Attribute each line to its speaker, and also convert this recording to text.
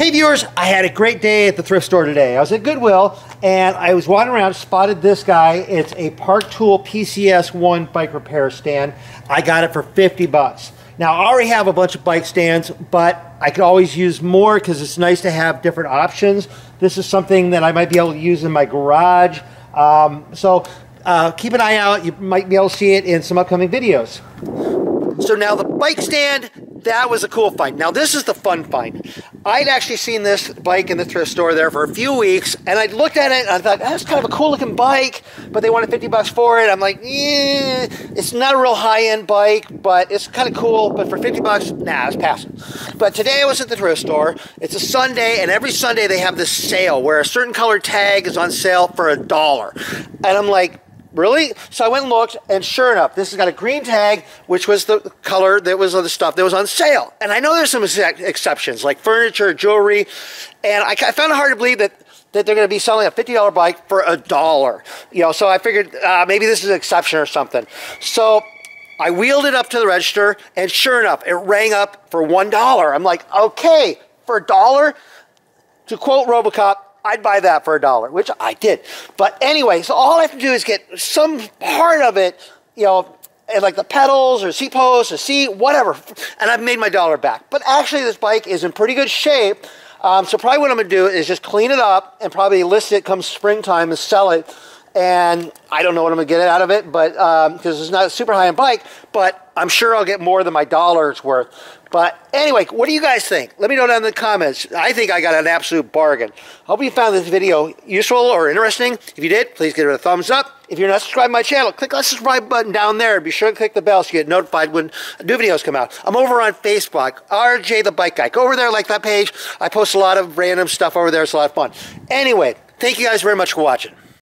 Speaker 1: Hey viewers, I had a great day at the thrift store today. I was at Goodwill and I was wandering around, spotted this guy. It's a Park Tool PCS-1 bike repair stand. I got it for 50 bucks. Now I already have a bunch of bike stands, but I could always use more because it's nice to have different options. This is something that I might be able to use in my garage. Keep an eye out. You might be able to see it in some upcoming videos. So now the bike stand, that was a cool find. Now this is the fun find. I'd actually seen this bike in the thrift store there for a few weeks, and I looked at it and I thought, that's kind of a cool looking bike, but they wanted 50 bucks for it. I'm like, it's not a real high-end bike, but it's kind of cool, but for 50 bucks, nah, it's passing. But today I was at the thrift store. It's a Sunday, and every Sunday they have this sale where a certain color tag is on sale for $1. And I'm like, really? So I went and looked, and sure enough, this has got a green tag, which was the color that was of the stuff that was on sale. And I know there's some exceptions, like furniture, jewelry, and I found it hard to believe that they're going to be selling a $50 bike for $1. You know, so I figured maybe this is an exception or something. So I wheeled it up to the register, and sure enough, it rang up for $1. I'm like, okay, for $1? To quote RoboCop, I'd buy that for $1, which I did. But anyway, so all I have to do is get some part of it, you know, like the pedals or seat posts or seat, whatever, and I've made my $1 back. But actually, this bike is in pretty good shape. So probably what I'm going to do is just clean it up and probably list it come springtime and sell it. And I don't know what I'm going to get out of it, but because it's not a super high-end bike, but I'm sure I'll get more than my $1's worth. But anyway, what do you guys think? Let me know down in the comments. I think I got an absolute bargain. Hope you found this video useful or interesting. If you did, please give it a thumbs up. If you're not subscribed to my channel, click that subscribe button down there. Be sure to click the bell so you get notified when new videos come out. I'm over on Facebook, RJ the Bike Guy. Go over there, like that page. I post a lot of random stuff over there. It's a lot of fun. Anyway, thank you guys very much for watching.